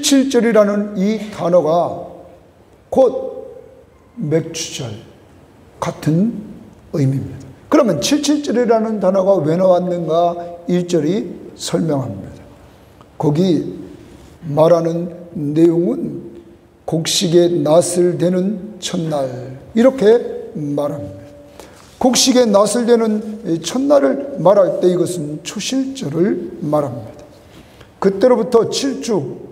777절이라는 이 단어가 곧 맥주절 같은 의미입니다. 그러면 777절이라는 단어가 왜 나왔는가 1절이 설명합니다. 거기 말하는 내용은 곡식의 낫을 대는 첫날 이렇게 말합니다. 곡식의 낫을 대는 첫날을 말할 때 이것은 초실절을 말합니다. 그때로부터 7주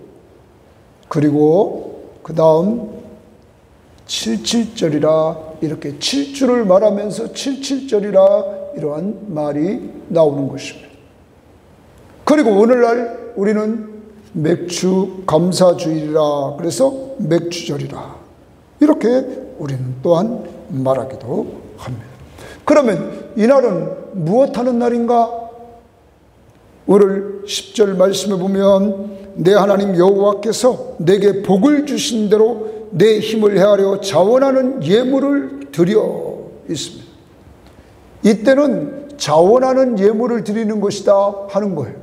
그리고 그 다음 77절이라 이렇게 7주를 말하면서 77절이라 이러한 말이 나오는 것입니다. 그리고 오늘날 우리는 맥주 감사주일이라 그래서 맥주절이라 이렇게 우리는 또한 말하기도 합니다. 그러면 이날은 무엇하는 날인가? 오늘 10절 말씀을 보면 내 하나님 여호와께서 내게 복을 주신 대로 내 힘을 헤아려 자원하는 예물을 드려 있습니다. 이때는 자원하는 예물을 드리는 것이다 하는 거예요.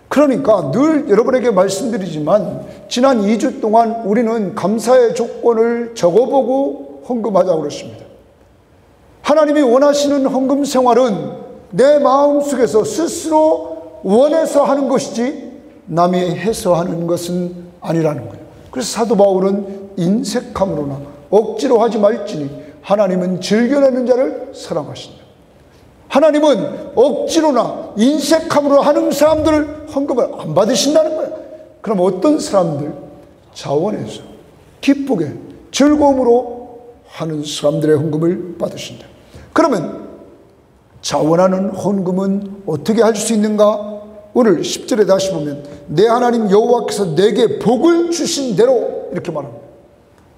그러니까 늘 여러분에게 말씀드리지만 지난 2주 동안 우리는 감사의 조건을 적어보고 헌금하자고 그랬습니다. 하나님이 원하시는 헌금 생활은 내 마음속에서 스스로 원해서 하는 것이지 남이 해서 하는 것은 아니라는 거예요. 그래서 사도 바울은 인색함으로나 억지로 하지 말지니 하나님은 즐겨내는 자를 사랑하신다. 하나님은 억지로나 인색함으로 하는 사람들을 헌금을 안 받으신다는 거예요. 그럼 어떤 사람들? 자원해서 기쁘게 즐거움으로 하는 사람들의 헌금을 받으신다. 그러면 자원하는 헌금은 어떻게 할 수 있는가? 오늘 10절에 다시 보면 내 하나님 여호와께서 내게 복을 주신 대로 이렇게 말합니다.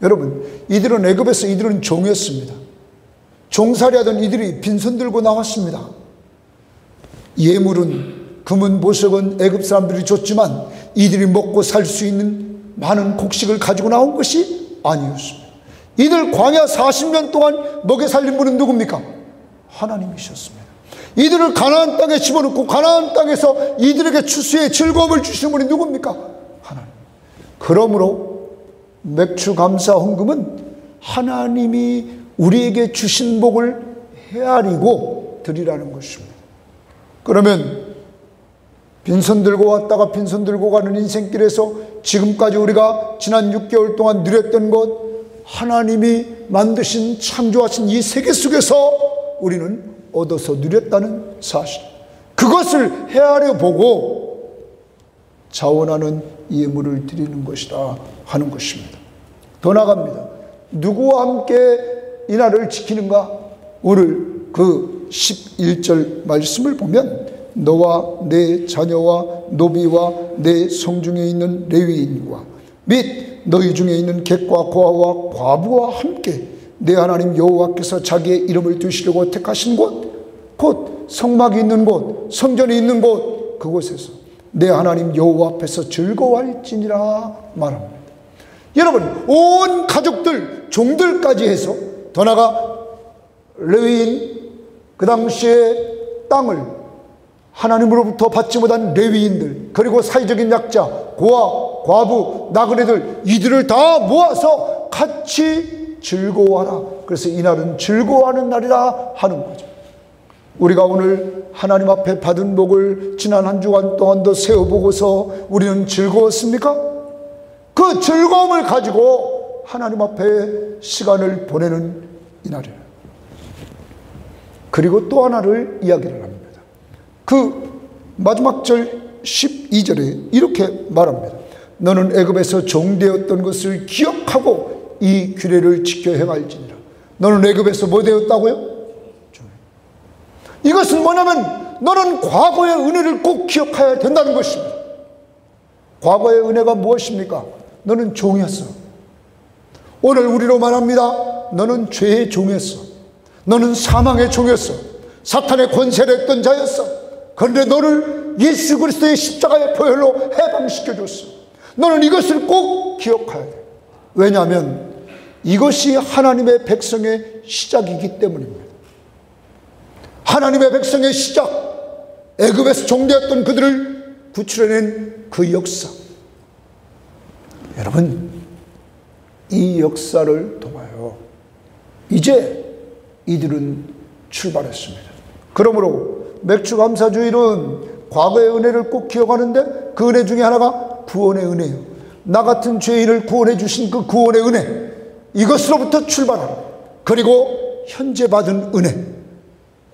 여러분, 이들은 애굽에서 이들은 종이었습니다. 종살이 하던 이들이 빈손 들고 나왔습니다. 예물은 금은 보석은 애굽 사람들이 줬지만 이들이 먹고 살 수 있는 많은 곡식을 가지고 나온 것이 아니었습니다. 이들 광야 40년 동안 먹여 살린 분은 누굽니까? 하나님이셨습니다. 이들을 가나안 땅에 집어넣고 가나안 땅에서 이들에게 추수의 즐거움을 주시는 분이 누굽니까? 하나님. 그러므로 맥주 감사 헌금은 하나님이 우리에게 주신 복을 헤아리고 드리라는 것입니다. 그러면 빈손 들고 왔다가 빈손 들고 가는 인생길에서 지금까지 우리가 지난 6개월 동안 누렸던 것, 하나님이 만드신 창조하신 이 세계 속에서 우리는 얻어서 누렸다는 사실, 그것을 헤아려 보고 자원하는 예물을 드리는 것이다 하는 것입니다. 더 나아갑니다. 누구와 함께 이날을 지키는가? 오늘 그 11절 말씀을 보면 너와 내 자녀와 노비와 내 성중에 있는 레위인과 및 너희 중에 있는 객과 고아와 과부와 함께 내 하나님 여호와께서 자기의 이름을 두시려고 택하신 곳, 곧 성막이 있는 곳, 성전이 있는 곳, 그곳에서 내 하나님 여호와 앞에서 즐거워할지니라 말합니다. 여러분, 온 가족들, 종들까지 해서 더 나아가 레위인, 그 당시에 땅을 하나님으로부터 받지 못한 레위인들, 그리고 사회적인 약자, 고아, 과부, 나그네들, 이들을 다 모아서 같이 즐거워하라. 그래서 이날은 즐거워하는 날이라 하는 거죠. 우리가 오늘 하나님 앞에 받은 복을 지난 한 주간 동안도 세어보고서 우리는 즐거웠습니까? 그 즐거움을 가지고 하나님 앞에 시간을 보내는 이날이에요. 그리고 또 하나를 이야기를 합니다. 그 마지막 절 12절에 이렇게 말합니다. 너는 애굽에서 종되었던 것을 기억하고 이 규례를 지켜 행할지니라. 너는 애굽에서 뭐 되었다고요? 이것은 뭐냐면 너는 과거의 은혜를 꼭 기억해야 된다는 것입니다. 과거의 은혜가 무엇입니까? 너는 종이었어. 오늘 우리로 말합니다. 너는 죄의 종이었어. 너는 사망의 종이었어. 사탄의 권세를 했던 자였어. 그런데 너를 예수 그리스도의 십자가의 보혈로 해방시켜줬어. 너는 이것을 꼭 기억해야 돼. 왜냐하면 이것이 하나님의 백성의 시작이기 때문입니다. 하나님의 백성의 시작, 애굽에서 종되었던 그들을 구출해낸 그 역사, 여러분, 이 역사를 통하여 이제 이들은 출발했습니다. 그러므로 맥주감사주일은 과거의 은혜를 꼭 기억하는데 그 은혜 중에 하나가 구원의 은혜예요. 나 같은 죄인을 구원해 주신 그 구원의 은혜, 이것으로부터 출발하라. 그리고 현재 받은 은혜,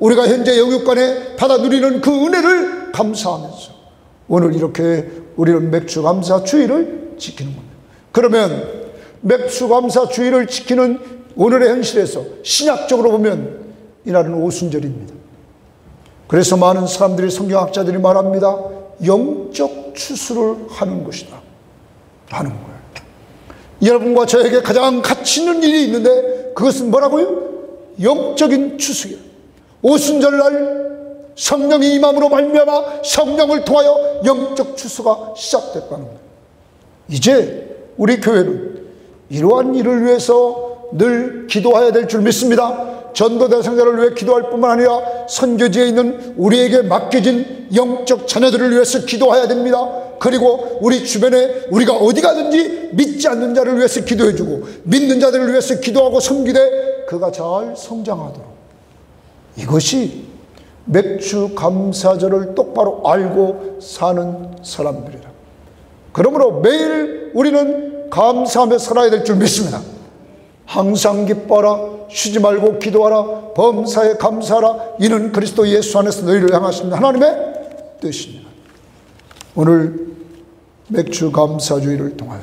우리가 현재 영육간에 받아 누리는 그 은혜를 감사하면서 오늘 이렇게 우리는 맥주감사주일을 지키는 겁니다. 그러면 맥주감사주일을 지키는 오늘의 현실에서 신약적으로 보면 이날은 오순절입니다. 그래서 많은 사람들이, 성경학자들이 말합니다. 영적 추수를 하는 것이다 하는 거예요. 여러분과 저에게 가장 가치 있는 일이 있는데 그것은 뭐라고요? 영적인 추수예요. 오순절날 성령이 임함으로 말미암아 성령을 통하여 영적 추수가 시작됐다는 거예요. 이제 우리 교회는 이러한 일을 위해서 늘 기도해야 될 줄 믿습니다. 전도 대상자를 위해 기도할 뿐만 아니라 선교지에 있는 우리에게 맡겨진 영적 자녀들을 위해서 기도해야 됩니다. 그리고 우리 주변에 우리가 어디 가든지 믿지 않는 자를 위해서 기도해주고 믿는 자들을 위해서 기도하고 섬기되 그가 잘 성장하도록, 이것이 맥주 감사절을 똑바로 알고 사는 사람들이라. 그러므로 매일 우리는 감사하며 살아야 될 줄 믿습니다. 항상 기뻐하라, 쉬지 말고 기도하라, 범사에 감사하라, 이는 그리스도 예수 안에서 너희를 향하신 하나님의 뜻입니다. 오늘 맥주 감사주의를 통하여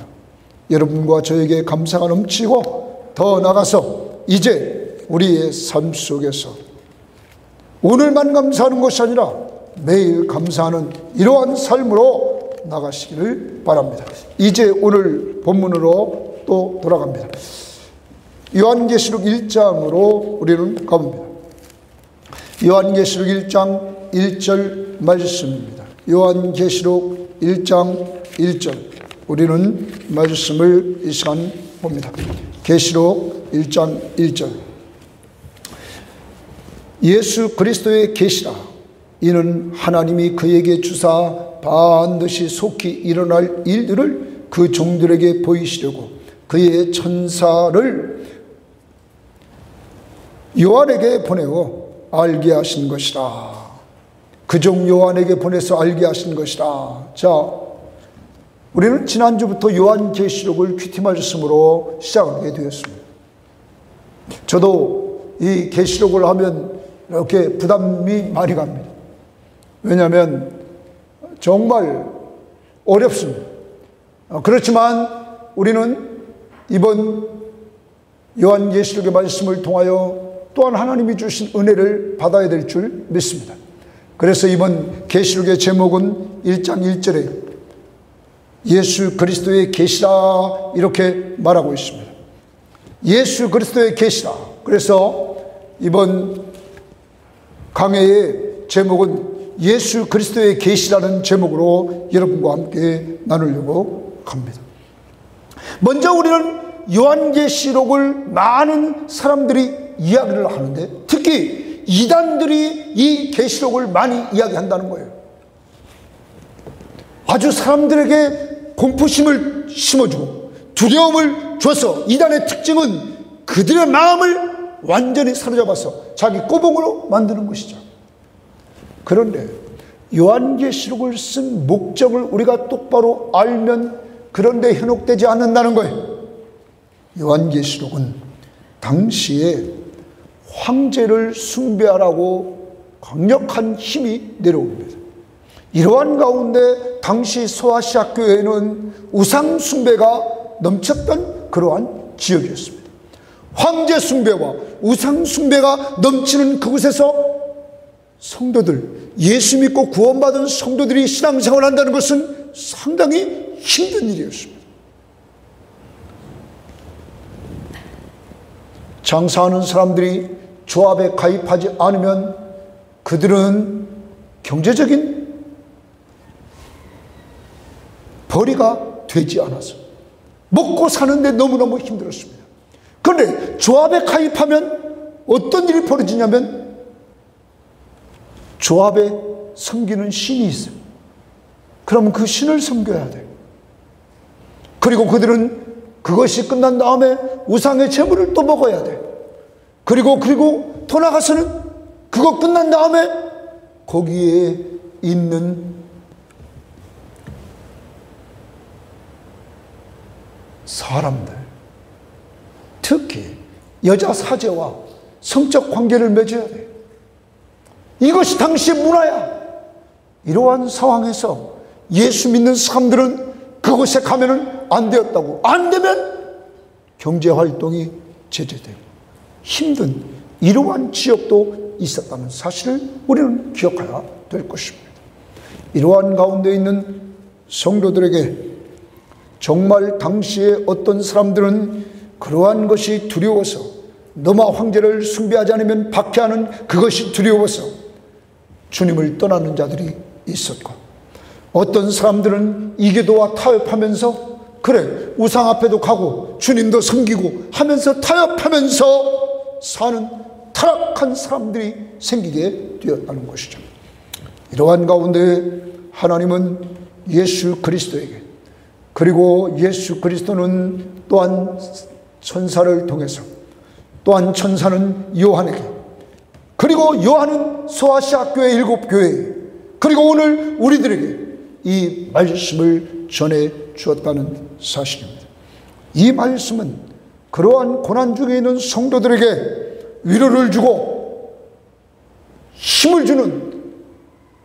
여러분과 저에게 감사가 넘치고 더 나아가서 이제 우리의 삶 속에서 오늘만 감사하는 것이 아니라 매일 감사하는 이러한 삶으로 나가시기를 바랍니다. 이제 오늘 본문으로 또 돌아갑니다. 요한계시록 1장으로 우리는 가봅니다. 요한계시록 1장 1절 말씀입니다. 요한계시록 1장 1절 우리는 말씀을 이 시간 봅니다. 계시록 1장 1절. 예수 그리스도의 계시라. 이는 하나님이 그에게 주사 반드시 속히 일어날 일들을 그 종들에게 보이시려고 그의 천사를 요한에게 보내어 알게 하신 것이라. 그 종 요한에게 보내서 알게 하신 것이라. 자, 우리는 지난주부터 요한계시록을 큐티 말씀으로 시작하게 되었습니다. 저도 이 계시록을 하면 이렇게 부담이 많이 갑니다. 왜냐하면 정말 어렵습니다. 그렇지만 우리는 이번 요한계시록의 말씀을 통하여 또한 하나님이 주신 은혜를 받아야 될 줄 믿습니다. 그래서 이번 계시록의 제목은 1장 1절에 예수 그리스도의 계시라 이렇게 말하고 있습니다. 예수 그리스도의 계시라. 그래서 이번 강해의 제목은 예수 그리스도의 계시라는 제목으로 여러분과 함께 나누려고 합니다. 먼저 우리는 요한계시록을 많은 사람들이 이야기를 하는데 특히 이단들이 이 계시록을 많이 이야기한다는 거예요. 아주 사람들에게 공포심을 심어주고 두려움을 줘서 이단의 특징은 그들의 마음을 완전히 사로잡아서 자기 꼬봉으로 만드는 것이죠. 그런데 요한계시록을 쓴 목적을 우리가 똑바로 알면 그런데 현혹되지 않는다는 거예요. 요한계시록은 당시에 황제를 숭배하라고 강력한 힘이 내려옵니다. 이러한 가운데 당시 소아시아 교회는 우상 숭배가 넘쳤던 그러한 지역이었습니다. 황제 숭배와 우상 숭배가 넘치는 그곳에서 성도들, 예수 믿고 구원받은 성도들이 신앙생활을 한다는 것은 상당히 힘든 일이었습니다. 장사하는 사람들이 조합에 가입하지 않으면 그들은 경제적인 벌이가 되지 않아서 먹고 사는데 너무너무 힘들었습니다. 그런데 조합에 가입하면 어떤 일이 벌어지냐면 조합에 섬기는 신이 있어요. 그러면 그 신을 섬겨야 돼요. 그리고 그들은 그것이 끝난 다음에 우상의 제물을 또 먹어야 돼. 그리고 더 나가서는 그거 끝난 다음에 거기에 있는 사람들, 특히 여자 사제와 성적 관계를 맺어야 돼. 이것이 당시의 문화야. 이러한 상황에서 예수 믿는 사람들은 그곳에 가면은 안 되었다고. 안 되면 경제활동이 제재되고 힘든 이러한 지역도 있었다는 사실을 우리는 기억해야 될 것입니다. 이러한 가운데 있는 성도들에게 정말 당시에 어떤 사람들은 그러한 것이 두려워서 너마 황제를 숭배하지 않으면 박해하는 그것이 두려워서 주님을 떠나는 자들이 있었고, 어떤 사람들은 이기도와 타협하면서 그래 우상 앞에도 가고 주님도 섬기고 하면서 타협하면서 사는 타락한 사람들이 생기게 되었다는 것이죠. 이러한 가운데 하나님은 예수 그리스도에게, 그리고 예수 그리스도는 또한 천사를 통해서, 또한 천사는 요한에게, 그리고 요한은 소아시아 교회 7교회에, 그리고 오늘 우리들에게 이 말씀을 전해 주었다는 사실입니다. 이 말씀은 그러한 고난 중에 있는 성도들에게 위로를 주고 힘을 주는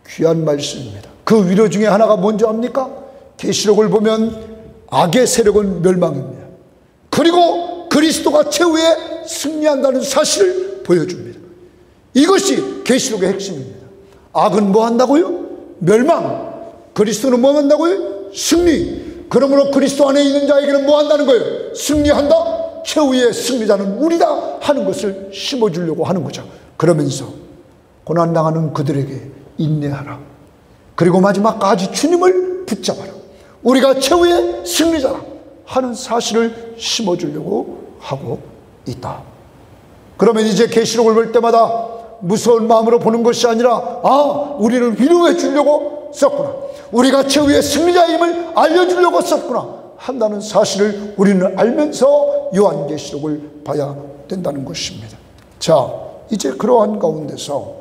귀한 말씀입니다. 그 위로 중에 하나가 뭔지 압니까? 계시록을 보면 악의 세력은 멸망입니다. 그리고 그리스도가 최후에 승리한다는 사실을 보여줍니다. 이것이 계시록의 핵심입니다. 악은 뭐 한다고요? 멸망. 그리스도는 뭐 한다고요? 승리. 그러므로 그리스도 안에 있는 자에게는 뭐 한다는 거예요? 승리한다. 최후의 승리자는 우리다 하는 것을 심어주려고 하는 거죠. 그러면서 고난당하는 그들에게 인내하라. 그리고 마지막까지 주님을 붙잡아라. 우리가 최후의 승리자라 하는 사실을 심어주려고 하고 있다. 그러면 이제 계시록을 볼 때마다 무서운 마음으로 보는 것이 아니라, 우리를 위로해 주려고 썼구나, 우리가 최후의 승리자임을 알려주려고 썼구나 한다는 사실을 우리는 알면서 요한계시록을 봐야 된다는 것입니다. 자, 이제 그러한 가운데서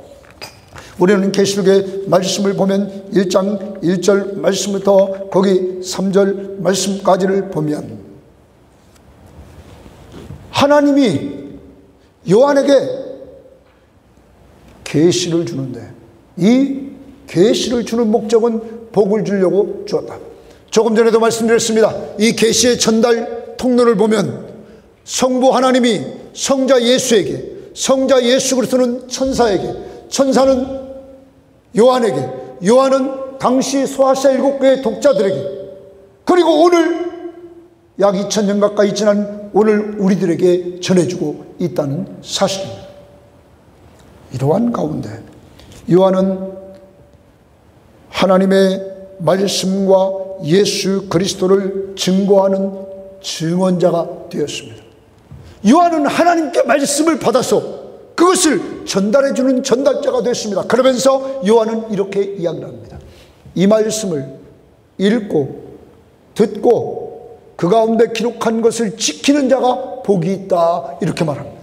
우리는 계시록의 말씀을 보면 1장 1절 말씀부터 거기 3절 말씀까지를 보면 하나님이 요한에게 계시를 주는데, 이 계시를 주는 목적은 복을 주려고 주었다. 조금 전에도 말씀드렸습니다. 이 계시의 전달 통로를 보면 성부 하나님이 성자 예수에게, 성자 예수 그리스도는 천사에게, 천사는 요한에게, 요한은 당시 소아시아 7교회 독자들에게, 그리고 오늘 약 2000년 가까이 지난 오늘 우리들에게 전해주고 있다는 사실입니다. 이러한 가운데 요한은 하나님의 말씀과 예수 그리스도를 증거하는 증언자가 되었습니다. 요한은 하나님께 말씀을 받아서 그것을 전달해주는 전달자가 됐습니다. 그러면서 요한은 이렇게 이야기를 합니다. 이 말씀을 읽고 듣고 그 가운데 기록한 것을 지키는 자가 복이 있다, 이렇게 말합니다.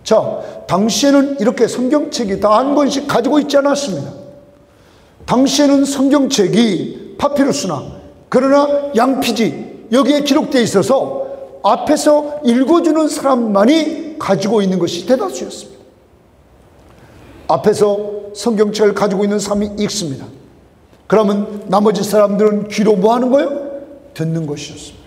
자, 당시에는 이렇게 성경책이 다 한 권씩 가지고 있지 않았습니다. 당시에는 성경책이 파피루스나, 그러나 양피지 여기에 기록되어 있어서 앞에서 읽어주는 사람만이 가지고 있는 것이 대다수였습니다. 앞에서 성경책을 가지고 있는 사람이 읽습니다. 그러면 나머지 사람들은 귀로 뭐 하는 거예요? 듣는 것이었습니다.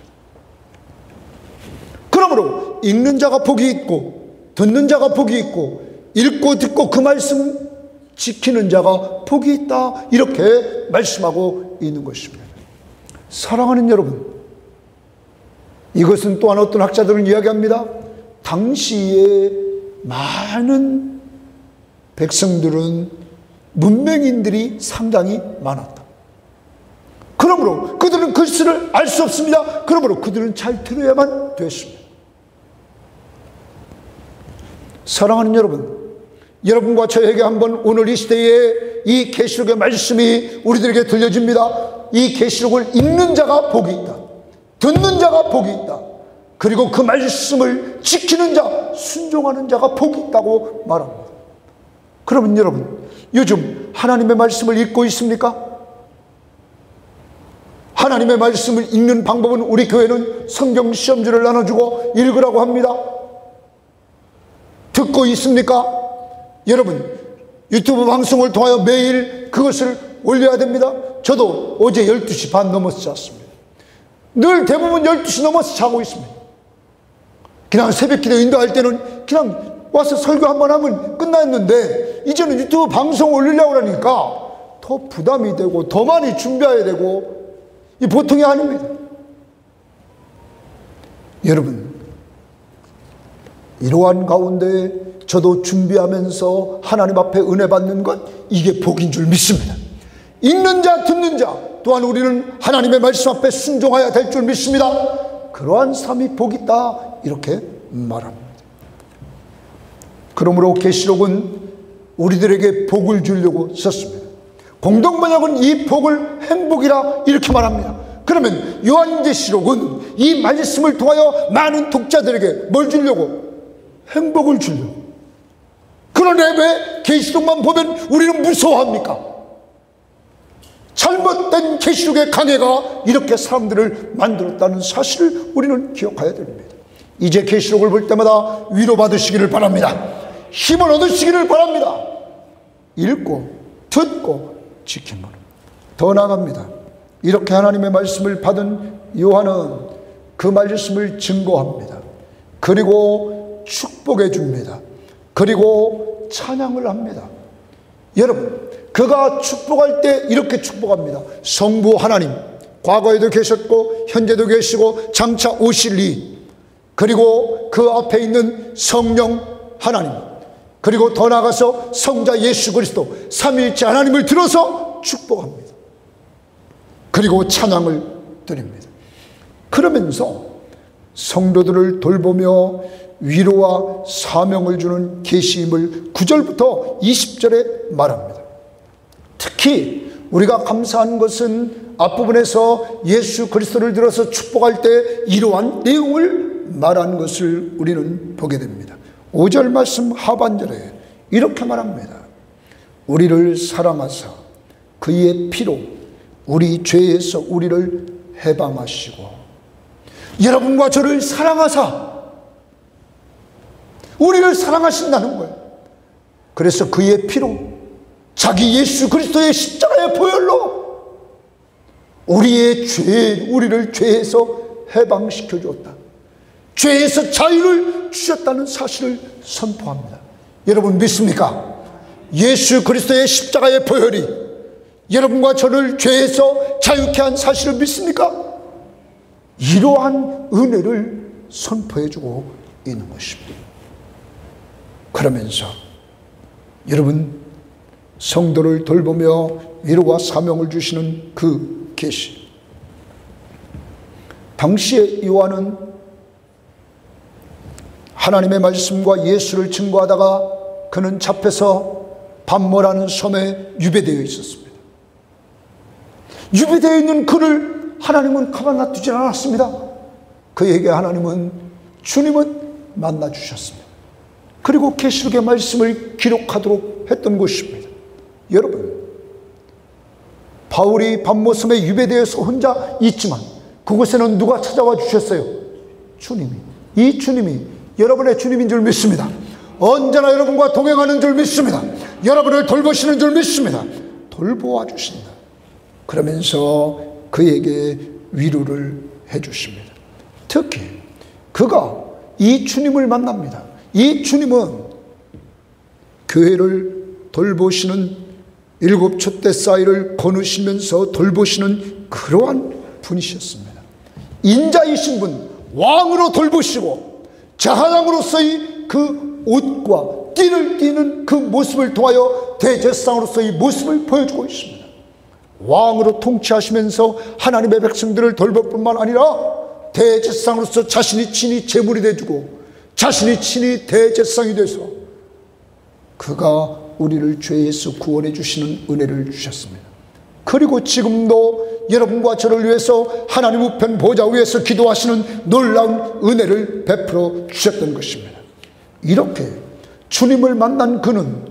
그러므로 읽는 자가 복이 있고 듣는 자가 복이 있고 읽고 듣고 그 말씀 지키는 자가 복이 있다, 이렇게 말씀하고 있는 것입니다. 사랑하는 여러분, 이것은 또한 어떤 학자들은 이야기합니다. 당시에 많은 백성들은 문맹인들이 상당히 많았다. 그러므로 그들은 글씨를 알 수 없습니다. 그러므로 그들은 잘 들어야만 됐습니다. 사랑하는 여러분, 여러분과 저에게 한번 오늘 이 시대에 이 계시록의 말씀이 우리들에게 들려집니다. 이 계시록을 읽는 자가 복이 있다. 듣는 자가 복이 있다. 그리고 그 말씀을 지키는 자, 순종하는 자가 복이 있다고 말합니다. 그러면 여러분, 요즘 하나님의 말씀을 읽고 있습니까? 하나님의 말씀을 읽는 방법은 우리 교회는 성경 시험지를 나눠주고 읽으라고 합니다. 듣고 있습니까? 여러분, 유튜브 방송을 통하여 매일 그것을 올려야 됩니다. 저도 어제 12시 반 넘어서 잤습니다. 늘 대부분 12시 넘어서 자고 있습니다. 그냥 새벽 기도 인도할 때는 그냥 와서 설교 한번 하면 끝났는데, 이제는 유튜브 방송 올리려고 하니까 더 부담이 되고 더 많이 준비해야 되고, 이 보통이 아닙니다. 여러분, 이러한 가운데 저도 준비하면서 하나님 앞에 은혜 받는 것, 이게 복인 줄 믿습니다. 읽는 자, 듣는 자, 또한 우리는 하나님의 말씀 앞에 순종해야 될 줄 믿습니다. 그러한 삶이 복이 있다, 이렇게 말합니다. 그러므로 계시록은 우리들에게 복을 주려고 썼습니다. 공동번역은 이 복을 행복이라 이렇게 말합니다. 그러면 요한계시록은 이 말씀을 통하여 많은 독자들에게 뭘 주려고? 행복을 주려고. 그런데 왜 계시록만 보면 우리는 무서워합니까? 잘못된 계시록의 강해가 이렇게 사람들을 만들었다는 사실을 우리는 기억해야 됩니다. 이제 계시록을 볼 때마다 위로받으시기를 바랍니다. 힘을 얻으시기를 바랍니다. 읽고 듣고 지키면 더 나아갑니다. 이렇게 하나님의 말씀을 받은 요한은 그 말씀을 증거합니다. 그리고 축복해 줍니다. 그리고 찬양을 합니다. 여러분, 그가 축복할 때 이렇게 축복합니다. 성부 하나님, 과거에도 계셨고 현재도 계시고 장차 오실 이, 그리고 그 앞에 있는 성령 하나님, 그리고 더 나아가서 성자 예수 그리스도 삼위일체 하나님을 들어서 축복합니다. 그리고 찬양을 드립니다. 그러면서 성도들을 돌보며 위로와 사명을 주는 계시임을 9절부터 20절에 말합니다. 특히 우리가 감사한 것은 앞부분에서 예수 그리스도를 들어서 축복할 때 이러한 내용을 말하는 것을 우리는 보게 됩니다. 5절 말씀 하반절에 이렇게 말합니다. 우리를 사랑하사 그의 피로 우리 죄에서 우리를 해방하시고, 여러분과 저를 사랑하사 우리를 사랑하신다는 거예요. 그래서 그의 피로, 자기 예수 그리스도의 십자가의 보혈로 우리를 죄에서 해방시켜 주었다. 죄에서 자유를 주셨다는 사실을 선포합니다. 여러분 믿습니까? 예수 그리스도의 십자가의 보혈이 여러분과 저를 죄에서 자유케 한 사실을 믿습니까? 이러한 은혜를 선포해 주고 있는 것입니다. 그러면서 여러분, 성도를 돌보며 위로와 사명을 주시는 그 계시, 당시에 요한은 하나님의 말씀과 예수를 증거하다가 그는 잡혀서 반모라는 섬에 유배되어 있었습니다. 유배되어 있는 그를 하나님은 가만 놔두지 않았습니다. 그에게 주님은 만나 주셨습니다. 그리고 계시록의 말씀을 기록하도록 했던 것입니다. 여러분, 바울이 반모섬에 유배되어서 혼자 있지만 그곳에는 누가 찾아와 주셨어요? 주님이. 이 주님이 여러분의 주님인 줄 믿습니다. 언제나 여러분과 동행하는 줄 믿습니다. 여러분을 돌보시는 줄 믿습니다. 돌보아 주신다. 그러면서 그에게 위로를 해 주십니다. 특히 그가 이 주님을 만납니다. 이 주님은 교회를 돌보시는, 일곱 촛대 사이를 거느시면서 돌보시는 그러한 분이셨습니다. 인자이신 분, 왕으로 돌보시고 제사장으로서의 그 옷과 띠를 띠는 그 모습을 통하여 대제사장으로서의 모습을 보여주고 있습니다. 왕으로 통치하시면서 하나님의 백성들을 돌볼 뿐만 아니라 대제사장으로서 자신이 친히 제물이 되주고 자신이 친히 대제사장이 돼서 그가 우리를 죄에서 구원해 주시는 은혜를 주셨습니다. 그리고 지금도 여러분과 저를 위해서 하나님 우편 보좌 위에서 기도하시는 놀라운 은혜를 베풀어 주셨던 것입니다. 이렇게 주님을 만난 그는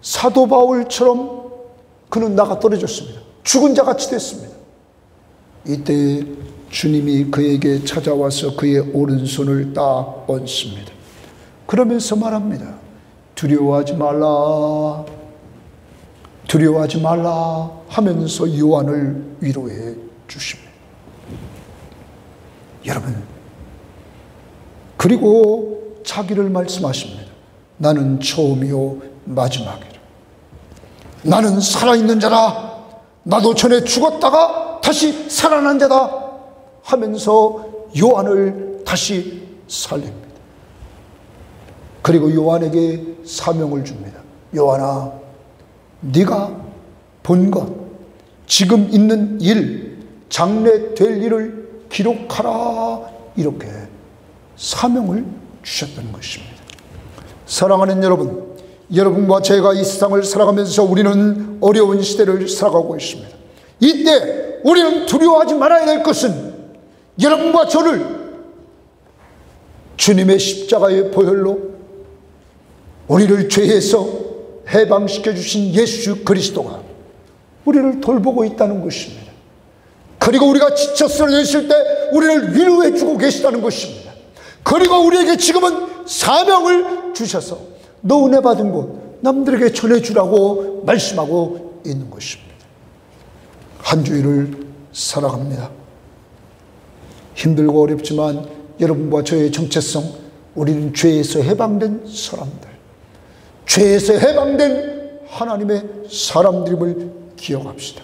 사도 바울처럼 그는 나가 떨어졌습니다. 죽은 자같이 됐습니다. 이때 주님이 그에게 찾아와서 그의 오른손을 딱 얹습니다. 그러면서 말합니다. 두려워하지 말라, 두려워하지 말라 하면서 요한을 위로해 주십니다. 여러분, 그리고 자기를 말씀하십니다. 나는 처음이요 마지막이라. 나는 살아있는 자라. 나도 전에 죽었다가 다시 살아난 자다 하면서 요한을 다시 살립니다. 그리고 요한에게 사명을 줍니다. 요한아, 네가 본 것, 지금 있는 일, 장래 될 일을 기록하라. 이렇게 사명을 주셨던 것입니다. 사랑하는 여러분, 여러분과 제가 이 세상을 살아가면서 우리는 어려운 시대를 살아가고 있습니다. 이때 우리는 두려워하지 말아야 될 것은 여러분과 저를 주님의 십자가의 보혈로 우리를 죄에서 해방시켜 주신 예수 그리스도가 우리를 돌보고 있다는 것입니다. 그리고 우리가 지쳐 쓰러져 있을 때 우리를 위로해 주고 계시다는 것입니다. 그리고 우리에게 지금은 사명을 주셔서 너 은혜 받은 곳 남들에게 전해주라고 말씀하고 있는 것입니다. 한 주일을 살아갑니다. 힘들고 어렵지만 여러분과 저의 정체성, 우리는 죄에서 해방된 사람들, 죄에서 해방된 하나님의 사람들임을 기억합시다.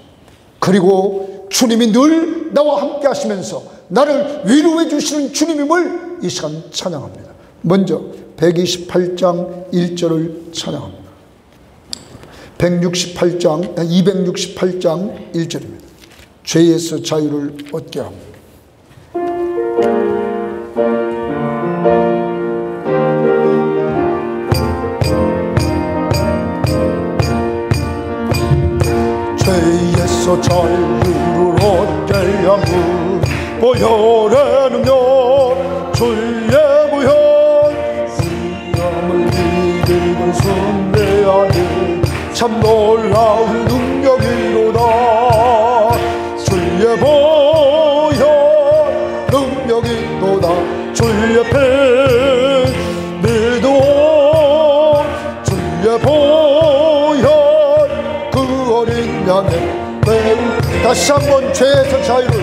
그리고 주님이 늘 나와 함께 하시면서 나를 위로해 주시는 주님임을 이 시간 찬양합니다. 먼저 128장 1절을 찬양합니다. 268장 1절입니다. 죄에서 자유를 얻게 합니다. 죄에서 자유를 얻게 함은 보혈의 능력, 주의 보혈, 사람을 이기는 순례 안에 참 놀라운 능력이로다. 주의 보혈 능력이로다. 주의 피 믿어. 주의 보혈 그 어린 양의 다시 한번 죄에서 자유를,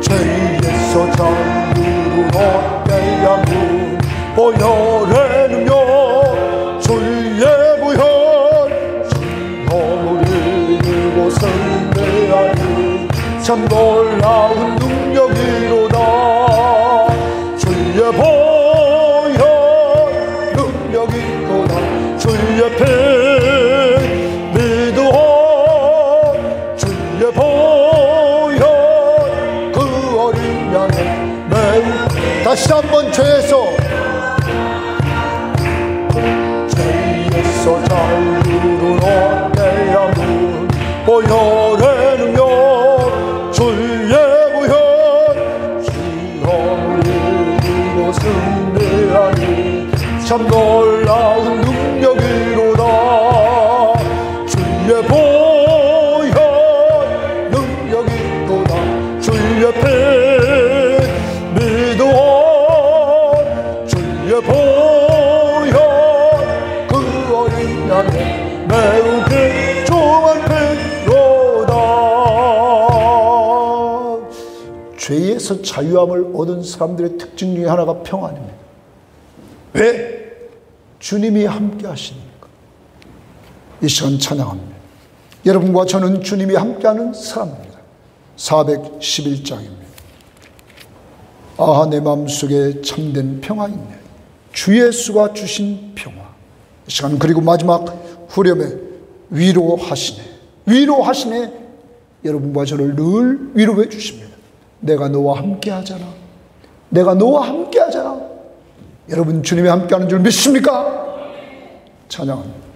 죄에서 자유를 얻게 함은 보혈의 능력, 주의 보혈, 영원히 이곳은 내 안에 참 놀라운 능력이로다. 주의 보혈 능력이로다. 주의 피 다시 한번 죄에서 자유를 얻게 함은 보혈의 능력, 주의 보혈, 시험을 이곳은 내 안에 참 놀라운 능력이로다. 주의 보혈 능력이로다. 주의 피 매우 귀중한 피로다. 죄에서 자유함을 얻은 사람들의 특징 중에 하나가 평안입니다. 왜? 주님이 함께 하시니까. 이 시간 찬양합니다. 여러분과 저는 주님이 함께하는 사람입니다. 411장입니다. 아, 내 마음속에 참된 평안이 있네. 주 예수가 주신 평화. 이 시간 그리고 마지막 후렴에 위로하시네. 위로하시네. 여러분과 저를 늘 위로해 주십니다. 내가 너와 함께 하잖아. 내가 너와 함께 하잖아. 여러분 주님이 함께 하는 줄 믿습니까? 찬양합니다.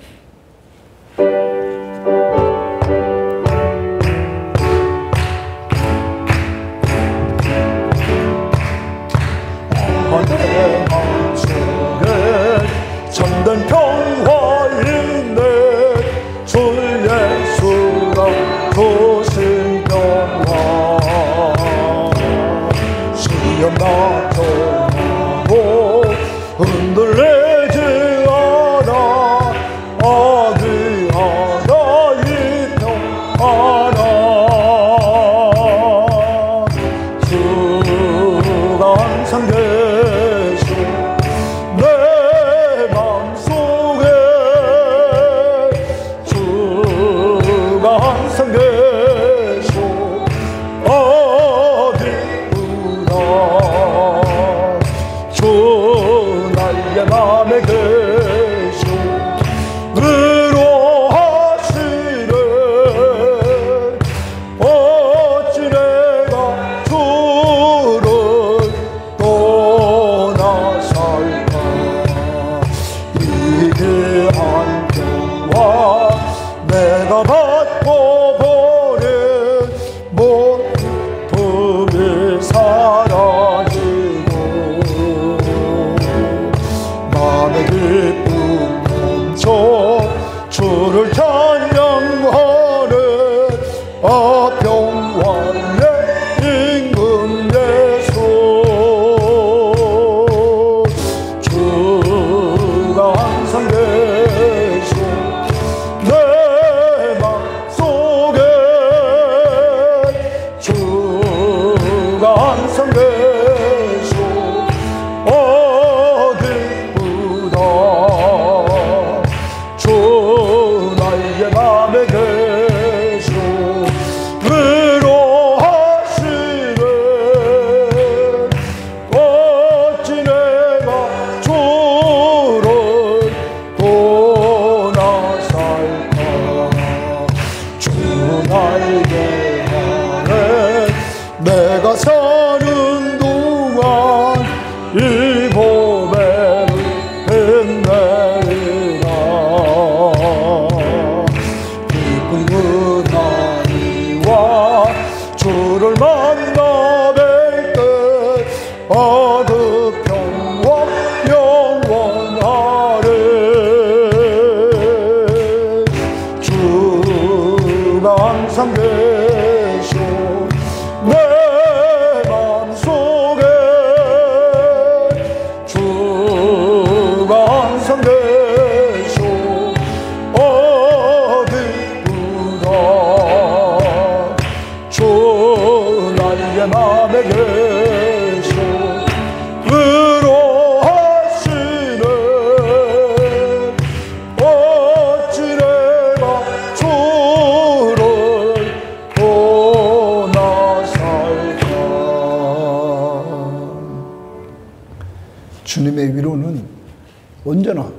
흔들리지 않아 어디 하나 있노하나 주가 항상 계셔 내 맘속에 주가 항상 계셔 어디구나 주 나의 맘에 계셔 위로하시네 어찌 내가 주를 떠나 살까 이기한 평화 내가 받고 버린 모든 사라지고 마음의 기쁨 넘쳐 주를 찬양하네 평화의 임금 예수 주가 항상 계셔 내 맘속에 주가 항상 계셔 어디보다 주 나의 맘에 계셔 위로하시네 어찌 내가 주를 떠나 살까 주 나에게 하네 내가 사는 동안 이 봄에는 빛내리라 기쁜 그날이와 주를 만나 뵐 때 그 평화 영원하리 주가 항상 계셔 내 맘속에 주가 항상 계셔 어디보다 주 나의 맘에 계셔 위로하시네 어찌 내가 주를 떠나 살까 주님의 위로는 언제나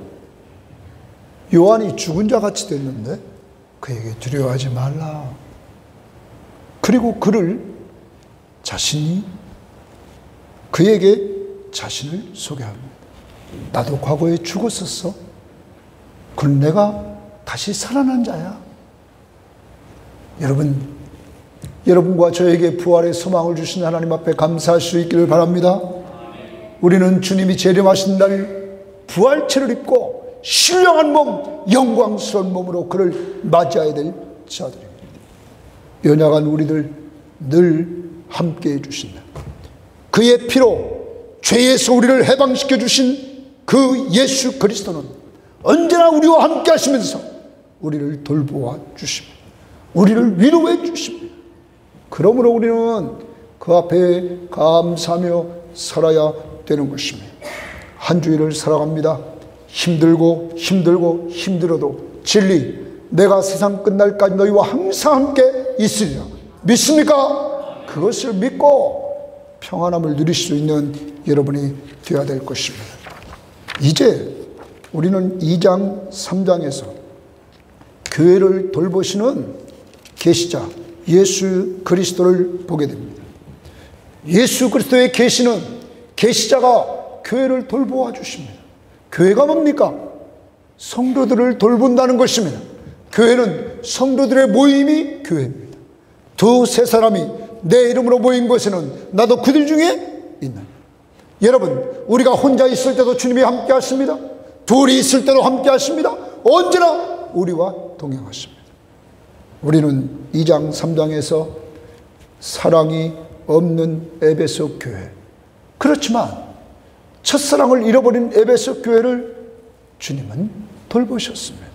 요한이 죽은 자 같이 됐는데 그에게 두려워하지 말라 그리고 그를 자신이 그에게 자신을 소개합니다. 나도 과거에 죽었었어. 그럼 내가 다시 살아난 자야. 여러분과 저에게 부활의 소망을 주신 하나님 앞에 감사할 수 있기를 바랍니다. 우리는 주님이 재림하신 날 부활체를 입고 신령한 몸, 영광스러운 몸으로 그를 맞이해야 될 자들입니다. 연약한 우리들 늘 함께해 주신다. 그의 피로 죄에서 우리를 해방시켜 주신 그 예수 그리스도는 언제나 우리와 함께 하시면서 우리를 돌보아 주십니다. 우리를 위로해 주십니다. 그러므로 우리는 그 앞에 감사하며 살아야 되는 것입니다. 한 주일을 살아갑니다. 힘들어도 진리, 내가 세상 끝날까지 너희와 항상 함께 있으리라. 믿습니까? 그것을 믿고 평안함을 누릴 수 있는 여러분이 되어야 될 것입니다. 이제 우리는 2장 3장에서 교회를 돌보시는 계시자 예수 그리스도를 보게 됩니다. 예수 그리스도의 계시는 계시자가 교회를 돌보아 주십니다. 교회가 뭡니까? 성도들을 돌본다는 것입니다. 교회는 성도들의 모임이 교회입니다. 두세 사람이 내 이름으로 모인 곳에는 나도 그들 중에 있는. 여러분, 우리가 혼자 있을 때도 주님이 함께 하십니다. 둘이 있을 때도 함께 하십니다. 언제나 우리와 동행하십니다. 우리는 2장 3장에서 사랑이 없는 에베소 교회, 그렇지만 첫사랑을 잃어버린 에베소 교회를 주님은 돌보셨습니다.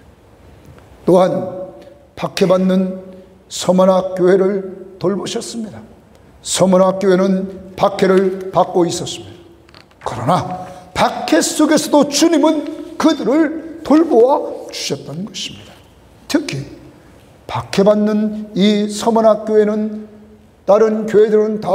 또한 박해받는 서머나 교회를 돌보셨습니다. 서머나 교회는 박해를 받고 있었습니다. 그러나 박해 속에서도 주님은 그들을 돌보아 주셨던 것입니다. 특히 박해받는 이 서머나 교회는 다른 교회들은 다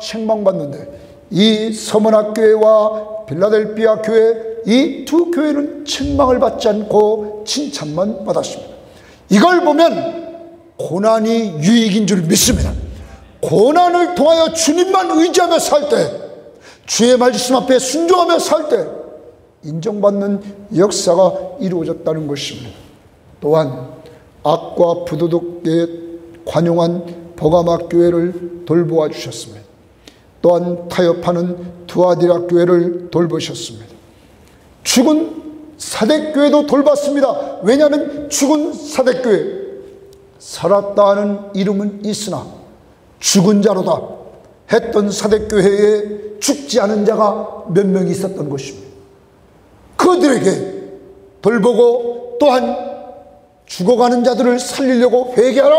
책망받는데 이 서머나 교회와 빌라델비아 교회, 이 두 교회는 책망을 받지 않고 칭찬만 받았습니다. 이걸 보면 고난이 유익인 줄 믿습니다. 고난을 통하여 주님만 의지하며 살 때, 주의 말씀 앞에 순종하며 살 때 인정받는 역사가 이루어졌다는 것입니다. 또한 악과 부도덕에 관용한 버가마 교회를 돌보아 주셨습니다. 또한 타협하는 두아디라 교회를 돌보셨습니다. 죽은 사대교회도 돌봤습니다. 왜냐하면 죽은 사대교회, 살았다 하는 이름은 있으나 죽은 자로다 했던 사대교회에 죽지 않은 자가 몇 명이 있었던 것입니다. 그들에게 돌보고 또한 죽어가는 자들을 살리려고 회개하라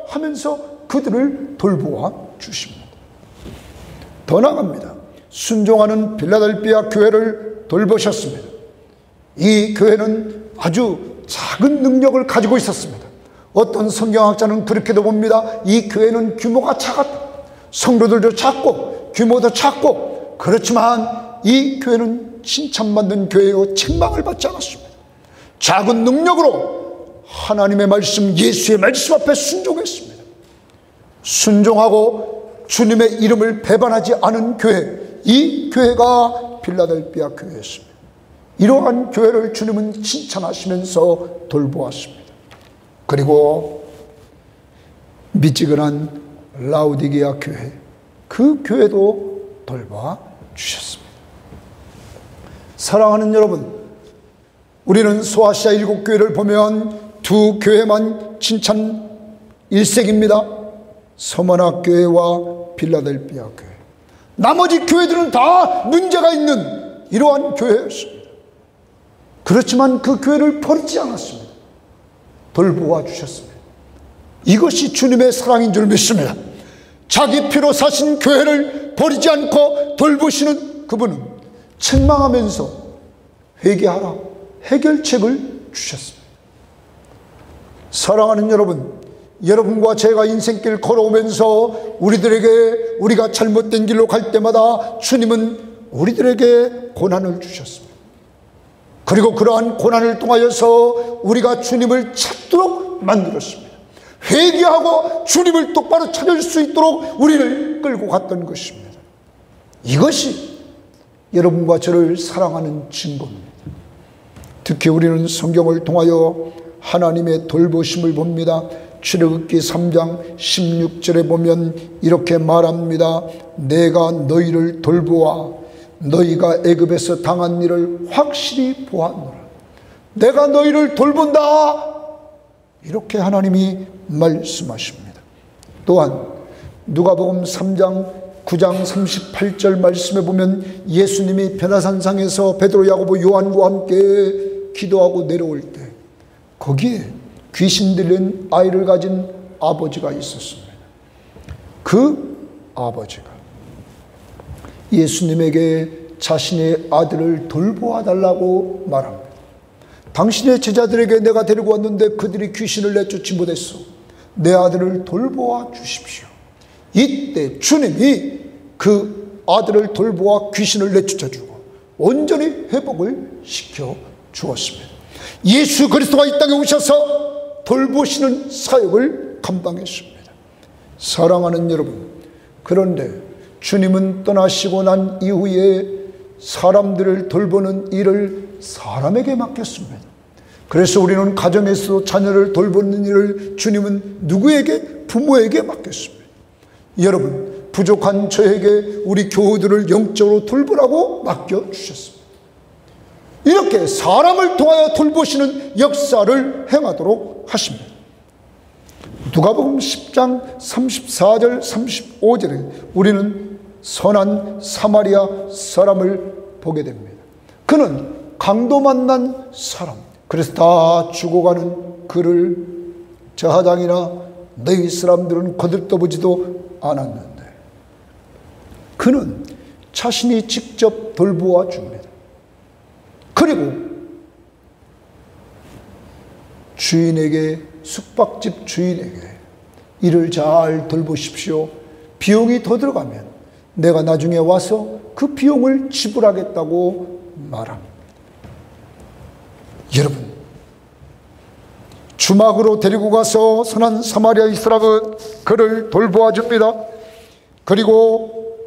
하면서 그들을 돌보아 주십니다. 더 나아갑니다. 순종하는 빌라델비아 교회를 돌보셨습니다. 이 교회는 아주 작은 능력을 가지고 있었습니다. 어떤 성경학자는 그렇게도 봅니다. 이 교회는 규모가 작았다. 성도들도 작고 규모도 작고, 그렇지만 이 교회는 칭찬받는 교회요 책망을 받지 않았습니다. 작은 능력으로 하나님의 말씀, 예수의 말씀 앞에 순종했습니다. 순종하고 주님의 이름을 배반하지 않은 교회, 이 교회가 빌라델비아 교회였습니다. 이러한 교회를 주님은 칭찬하시면서 돌보았습니다. 그리고 미지근한 라우디게아 교회, 그 교회도 돌봐 주셨습니다. 사랑하는 여러분, 우리는 소아시아 7교회를 보면 두 교회만 칭찬 일색입니다. 서머나 교회와 빌라델비아 교회. 나머지 교회들은 다 문제가 있는 이러한 교회였습니다. 그렇지만 그 교회를 버리지 않았습니다. 돌보아 주셨습니다. 이것이 주님의 사랑인 줄 믿습니다. 자기 피로 사신 교회를 버리지 않고 돌보시는 그분은 책망하면서 회개하라 해결책을 주셨습니다. 사랑하는 여러분, 여러분과 제가 인생길 걸어오면서 우리가 잘못된 길로 갈 때마다 주님은 우리들에게 고난을 주셨습니다. 그리고 그러한 고난을 통하여서 우리가 주님을 찾도록 만들었습니다. 회개하고 주님을 똑바로 찾을 수 있도록 우리를 끌고 갔던 것입니다. 이것이 여러분과 저를 사랑하는 증거입니다. 특히 우리는 성경을 통하여 하나님의 돌보심을 봅니다. 출애굽기 3장 16절에 보면 이렇게 말합니다. 내가 너희를 돌보아 너희가 애굽에서 당한 일을 확실히 보았노라. 내가 너희를 돌본다, 이렇게 하나님이 말씀하십니다. 또한 누가복음 3장 9장 38절 말씀에 보면 예수님이 베드로산상에서 베드로, 야고보, 요한과 함께 기도하고 내려올 때 거기에 귀신 들린 아이를 가진 아버지가 있었습니다. 그 아버지가 예수님에게 자신의 아들을 돌보아 달라고 말합니다. 당신의 제자들에게 내가 데리고 왔는데 그들이 귀신을 내쫓지 못했어. 내 아들을 돌보아 주십시오. 이때 주님이 그 아들을 돌보아 귀신을 내쫓아주고 온전히 회복을 시켜 주었습니다. 예수 그리스도가 이 땅에 오셔서 돌보시는 사역을 감당했습니다. 사랑하는 여러분, 그런데 주님은 떠나시고 난 이후에 사람들을 돌보는 일을 사람에게 맡겼습니다. 그래서 우리는 가정에서 자녀를 돌보는 일을 주님은 누구에게? 부모에게 맡겼습니다. 여러분, 부족한 저에게 우리 교우들을 영적으로 돌보라고 맡겨주셨습니다. 이렇게 사람을 통하여 돌보시는 역사를 행하도록 하십니다. 누가복음 10장 34절 35절에 우리는 선한 사마리아 사람을 보게 됩니다. 그는 강도 만난 사람, 그래서 다 죽어가는 그를 저 하당이나 너희 사람들은 거들떠보지도 않았는데 그는 자신이 직접 돌보아 줍니다. 그리고 주인에게, 숙박집 주인에게 이를 잘 돌보십시오. 비용이 더 들어가면 내가 나중에 와서 그 비용을 지불하겠다고 말합니다. 여러분, 주막으로 데리고 가서 선한 사마리아의 사람은 그를 돌보아 줍니다. 그리고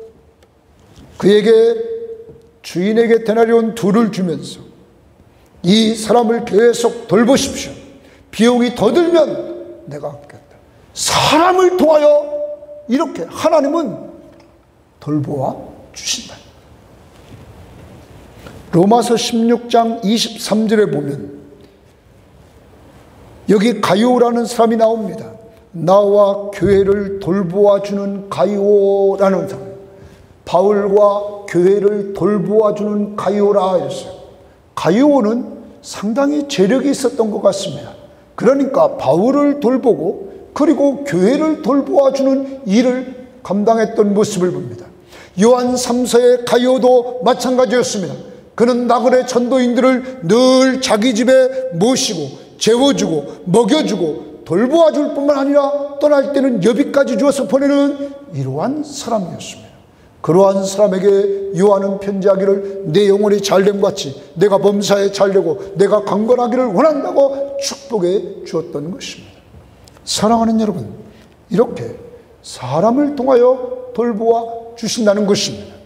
그에게 주인에게 데나리온 2를 주면서 이 사람을 계속 돌보십시오. 비용이 더 들면 내가 갚겠다. 사람을 통하여 이렇게 하나님은 돌보아 주신다. 로마서 16장 23절에 보면 여기 가이오라는 사람이 나옵니다. 나와 교회를 돌보아 주는 가이오라는 사람. 바울과 교회를 돌보아 주는 가이오라 했어요. 가이오는 상당히 재력이 있었던 것 같습니다. 그러니까 바울을 돌보고 그리고 교회를 돌보아 주는 일을 감당했던 모습을 봅니다. 요한 3서의 가이오도 마찬가지였습니다. 그는 나그네 전도인들을 늘 자기 집에 모시고 재워주고 먹여주고 돌보아 줄 뿐만 아니라 떠날 때는 여비까지 주어서 보내는 이러한 사람이었습니다. 그러한 사람에게 요한은 편지하기를 내 영혼이 잘됨과 같이 내가 범사에 잘되고 내가 강건하기를 원한다고 축복해 주었던 것입니다. 사랑하는 여러분, 이렇게 사람을 통하여 돌보아 주신다는 것입니다.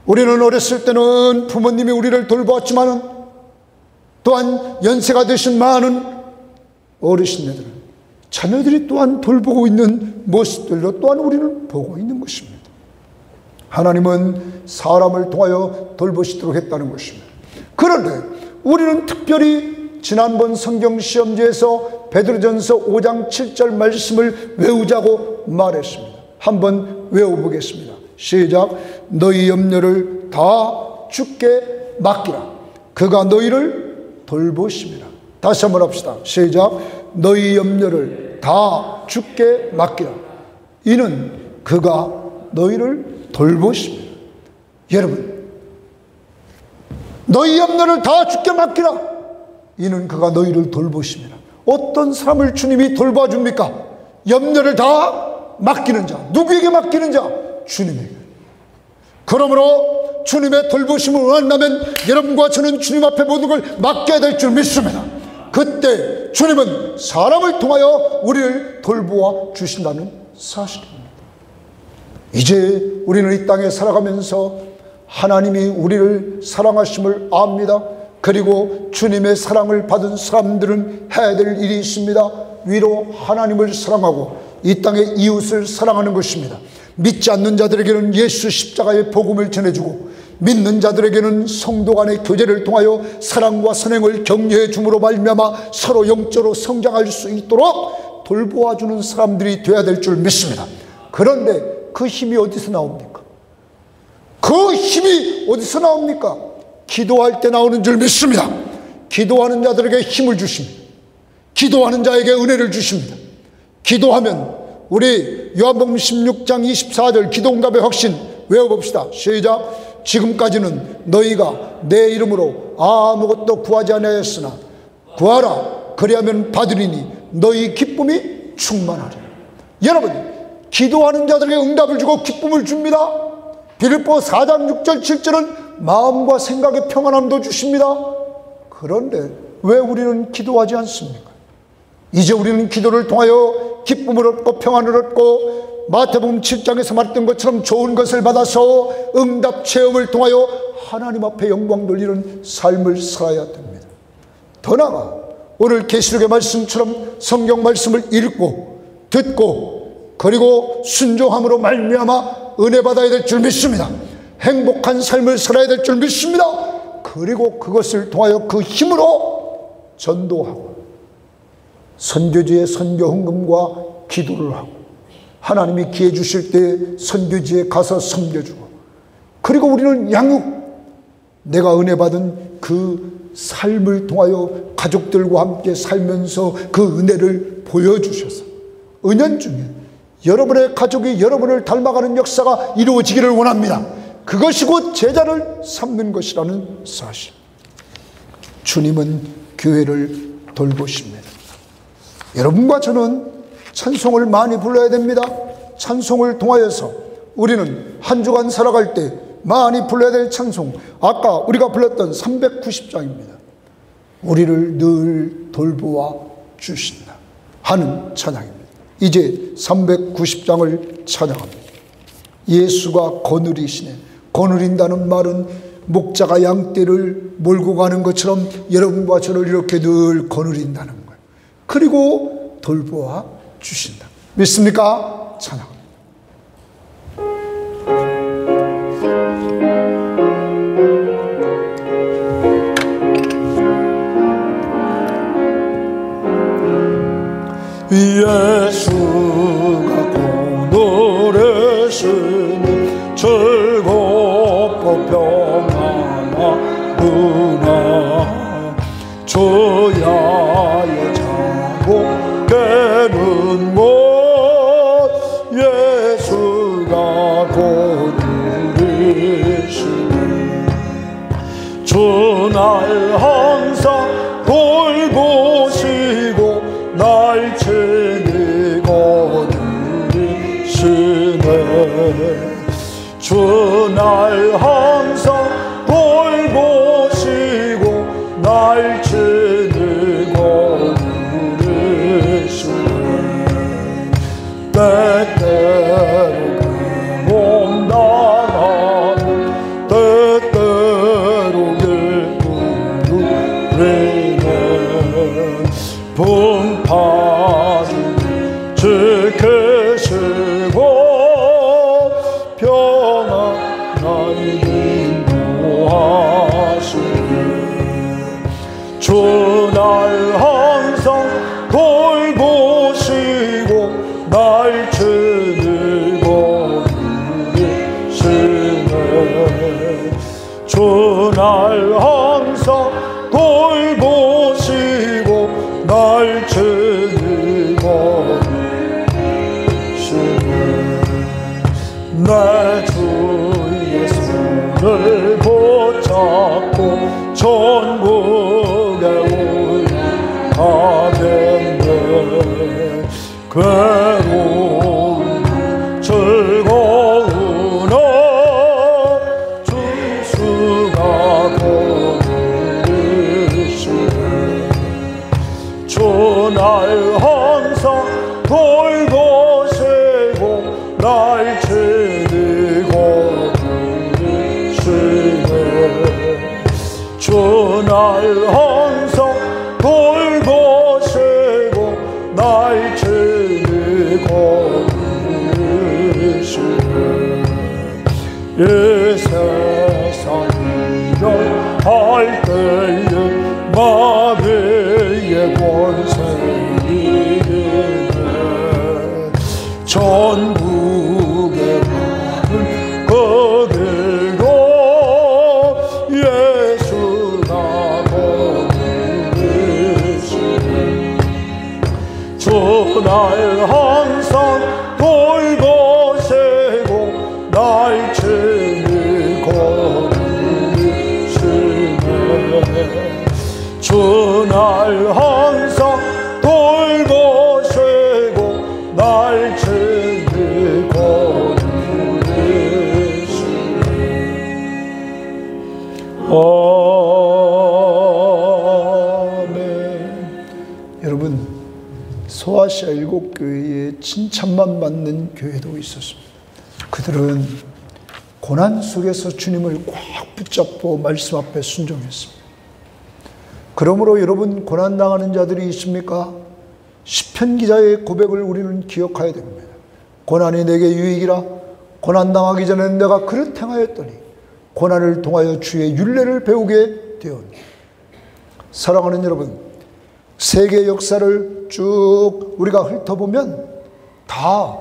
우리는 어렸을 때는 부모님이 우리를 돌보았지만 또한 연세가 되신 많은 어르신들은 자녀들이 또한 돌보고 있는 모습들로 또한 우리는 보고 있는 것입니다. 하나님은 사람을 통하여 돌보시도록 했다는 것입니다. 그런데 우리는 특별히 지난번 성경시험지에서 베드로전서 5장 7절 말씀을 외우자고 말했습니다. 한번 외워보겠습니다. 시작. 너희 염려를 다 주께 맡기라. 그가 너희를 돌보심이라. 다시 한번 합시다. 시작. 너희 염려를 다 주께 맡기라. 이는 그가 너희를 돌보심이라. 여러분, 너희 염려를 다 주께 맡기라. 이는 그가 너희를 돌보심이라. 어떤 사람을 주님이 돌봐줍니까? 염려를 다 맡기는 자. 누구에게 맡기는 자? 주님에게. 그러므로 주님의 돌보심을 원한다면 여러분과 저는 주님 앞에 모든 걸 맡겨야 될 줄 믿습니다. 그때 주님은 사람을 통하여 우리를 돌보아 주신다는 사실입니다. 이제 우리는 이 땅에 살아가면서 하나님이 우리를 사랑하심을 압니다. 그리고 주님의 사랑을 받은 사람들은 해야 될 일이 있습니다. 위로 하나님을 사랑하고 이 땅의 이웃을 사랑하는 것입니다. 믿지 않는 자들에게는 예수 십자가의 복음을 전해주고 믿는 자들에게는 성도 간의 교제를 통하여 사랑과 선행을 격려해 줌으로 말미암아 서로 영적으로 성장할 수 있도록 돌보아주는 사람들이 되어야 될 줄 믿습니다. 그런데 그 힘이 어디서 나옵니까? 그 힘이 어디서 나옵니까? 기도할 때 나오는 줄 믿습니다. 기도하는 자들에게 힘을 주십니다. 기도하는 자에게 은혜를 주십니다. 기도하면 우리 요한복음 16장 24절 기도응답의 확신 외워봅시다. 시작. 지금까지는 너희가 내 이름으로 아무것도 구하지 아니하였으나 구하라 그리하면 받으리니 너희 기쁨이 충만하리라. 여러분, 기도하는 자들에게 응답을 주고 기쁨을 줍니다. 빌립보 4장 6절 7절은 마음과 생각의 평안함도 주십니다. 그런데 왜 우리는 기도하지 않습니까? 이제 우리는 기도를 통하여 기쁨을 얻고 평안을 얻고 마태복음 7장에서 말했던 것처럼 좋은 것을 받아서 응답 체험을 통하여 하나님 앞에 영광 돌리는 삶을 살아야 됩니다. 더 나아가 오늘 계시록의 말씀처럼 성경 말씀을 읽고 듣고 그리고 순종함으로 말미암아 은혜 받아야 될 줄 믿습니다. 행복한 삶을 살아야 될 줄 믿습니다. 그리고 그것을 통하여 그 힘으로 전도하고 선교지에 선교 헌금과 기도를 하고 하나님이 기회 주실 때 선교지에 가서 섬겨주고 그리고 우리는 양육 내가 은혜 받은 그 삶을 통하여 가족들과 함께 살면서 그 은혜를 보여주셔서 은연중에 여러분의 가족이 여러분을 닮아가는 역사가 이루어지기를 원합니다. 그것이 곧 제자를 삼는 것이라는 사실. 주님은 교회를 돌보십니다. 여러분과 저는 찬송을 많이 불러야 됩니다. 찬송을 통하여서 우리는 한 주간 살아갈 때 많이 불러야 될 찬송, 아까 우리가 불렀던 390장입니다. 우리를 늘 돌보아 주신다 하는 찬양입니다. 이제 390장을 찬양합니다. 예수가 거느리시네. 거느린다는 말은 목자가 양떼를 몰고 가는 것처럼 여러분과 저를 이렇게 늘 거느린다는 거예요. 그리고 돌보아 주신다. 믿습니까? 찬양. 예수가 거느리시는 즐겁고 평안하구나. 주야의 자고 깨는 곳 예수가 거느리시네. 주 날 항상 돌보시고 날 친히 거느리시네. 주 날 항상 돌보시고 날 친히 거느리시네. 때때로 괴로움 당하는 때때로 일부르리네. 풍파를 지키시고 평안하게 인도하시네. 주 날 항상 돌보시고 날 친히 거느리시네. 주 날 항상 돌보시고 날 친히 거느리시네. 내 주 예수를 붙잡고 천국에 올라가겠네. 괴로운 즐거우나 주수가 거느리시네. 주 날 항상 돌보시고 날 친히 거느리시네. 주 날 항상 돌보시고 날 친히 거느리시네. 이 세상 일을 할 때에 마귀의 권세 전국의 많은 그 길도 예수가 거느리시네. 주 날 항상 돌보시고 날 친히 거느리시네. 주 날 항상 돌보시고 날 친히 거느리시네. 아멘. 여러분, 소아시아 7교회에 칭찬만 받는 교회도 있었습니다. 그들은 고난 속에서 주님을 꽉 붙잡고 말씀 앞에 순종했습니다. 그러므로 여러분, 고난당하는 자들이 있습니까? 시편 기자의 고백을 우리는 기억해야 됩니다. 고난이 내게 유익이라. 고난당하기 전에 내가 그릇 행하였더니 고난을 통하여 주의 율례를 배우게 되었니. 사랑하는 여러분, 세계 역사를 쭉 우리가 훑어보면 다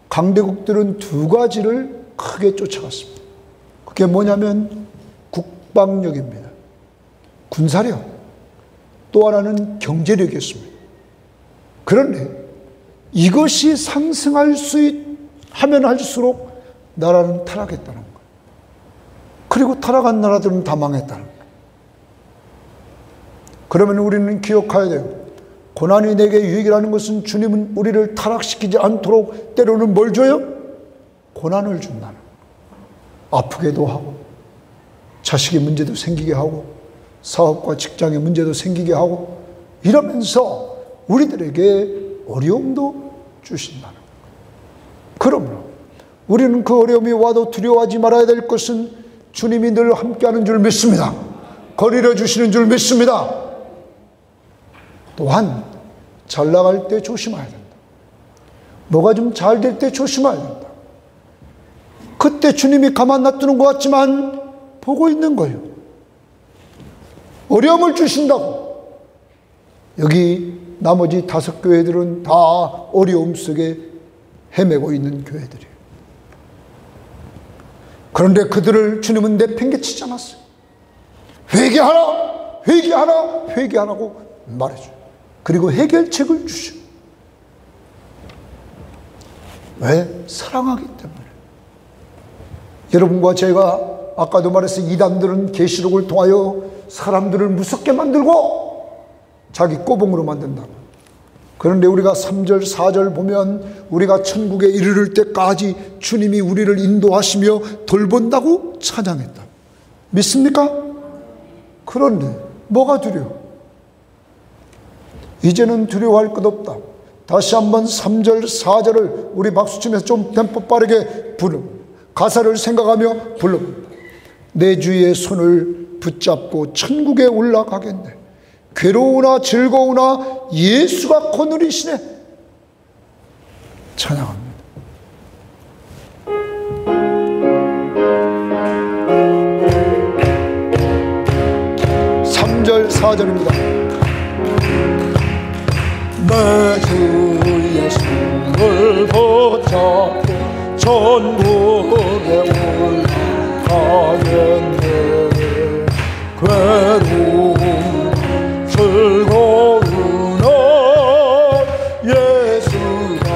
강대국들은 두 가지를 크게 쫓아갔습니다. 그게 뭐냐면 국방력입니다. 군사력. 또 하나는 경제력이었습니다. 그런데 이것이 상승할 하면 할수록 나라는 타락했다는 거예요. 그리고 타락한 나라들은 다 망했다는 거예요. 그러면 우리는 기억해야 돼요. 고난이 내게 유익이라는 것은 주님은 우리를 타락시키지 않도록 때로는 뭘 줘요? 고난을 준다는 거예요. 아프게도 하고, 자식의 문제도 생기게 하고, 사업과 직장의 문제도 생기게 하고, 이러면서 우리들에게 어려움도 주신다는 거예요. 그러므로 우리는 그 어려움이 와도 두려워하지 말아야 될 것은 주님이 늘 함께하는 줄 믿습니다. 거리려 주시는 줄 믿습니다. 또한 잘 나갈 때 조심해야 된다. 뭐가 좀 잘 될 때 조심해야 된다. 그때 주님이 가만 놔두는 것 같지만 보고 있는 거예요. 어려움을 주신다고. 여기 나머지 5 교회들은 다 어려움 속에 헤매고 있는 교회들이에요. 그런데 그들을 주님은 내팽개치지 않았어요. 회개하라, 회개하라, 회개하라고 말해줘요. 그리고 해결책을 주셔. 왜? 사랑하기 때문에. 여러분과 제가 아까도 말했어요. 이단들은 계시록을 통하여 사람들을 무섭게 만들고 자기 꼬봉으로 만든다. 그런데 우리가 3절 4절 보면 우리가 천국에 이르를 때까지 주님이 우리를 인도하시며 돌본다고 찬양했다. 믿습니까? 그런데 뭐가 두려워? 이제는 두려워할 것 없다. 다시 한번 3절 4절을 우리 박수치면서 좀 템포 빠르게 가사를 생각하며 불러봅니다. 내 주의 손을 붙잡고 천국에 올라가겠네. 괴로우나 즐거우나 예수가 거느리시네. 찬양합니다. 3절 4절입니다. 내 주의 손을 붙잡고 천국에 올라가겠네. 괴로운 즐거우나 예수가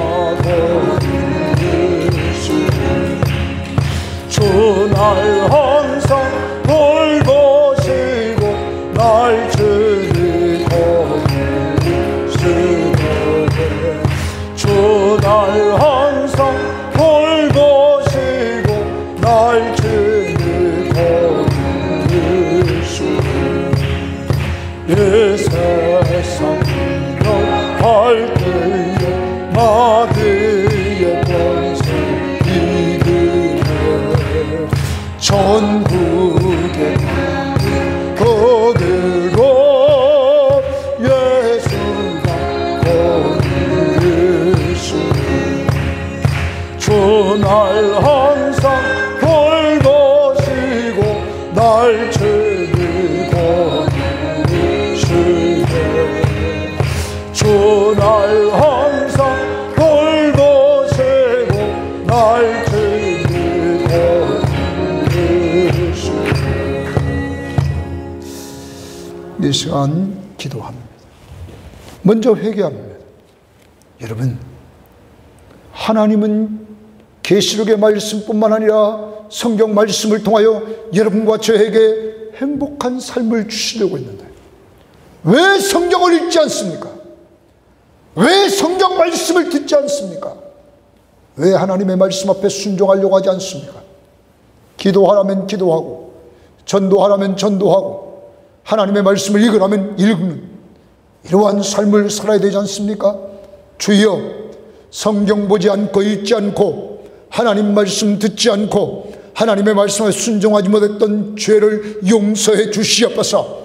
거느리시네. 주 날 항상 돌보시고 날 친히 거느리시네. 주 날 항상 돌보시고 날 친히 거느리시네. 이 세상 할 때에 마귀의 권세 이기네. 천국에 거기로 예수가 거느리시네. 주 날 항상 돌보시고 날 친히 거느리시네. 주 날 항상 돌보시고 날 친히 거느리시네. 이 시간 기도합니다. 먼저 회개합니다. 여러분, 하나님은 계시록의 말씀뿐만 아니라 성경 말씀을 통하여 여러분과 저에게 행복한 삶을 주시려고 했는데 왜 성경을 읽지 않습니까? 왜 성경 말씀을 듣지 않습니까? 왜 하나님의 말씀 앞에 순종하려고 하지 않습니까? 기도하라면 기도하고, 전도하라면 전도하고, 하나님의 말씀을 읽으라면 읽는 이러한 삶을 살아야 되지 않습니까? 주여, 성경 보지 않고 읽지 않고 하나님 말씀 듣지 않고 하나님의 말씀에 순종하지 못했던 죄를 용서해 주시옵소서.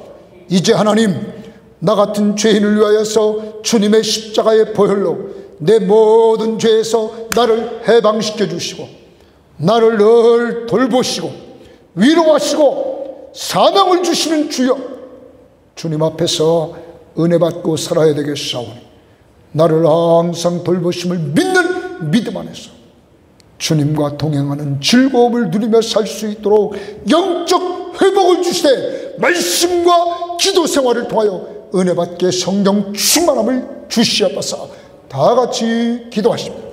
이제 하나님, 나 같은 죄인을 위하여서 주님의 십자가의 보혈로 내 모든 죄에서 나를 해방시켜 주시고 나를 늘 돌보시고 위로하시고 사명을 주시는 주여, 주님 앞에서 은혜 받고 살아야 되겠사오니 나를 항상 돌보심을 믿는 믿음 안에서 주님과 동행하는 즐거움을 누리며 살 수 있도록 영적 회복을 주시되 말씀과 기도 생활을 통하여 은혜 받게 성령 충만함을 주시옵소서. 다 같이 기도하십니다.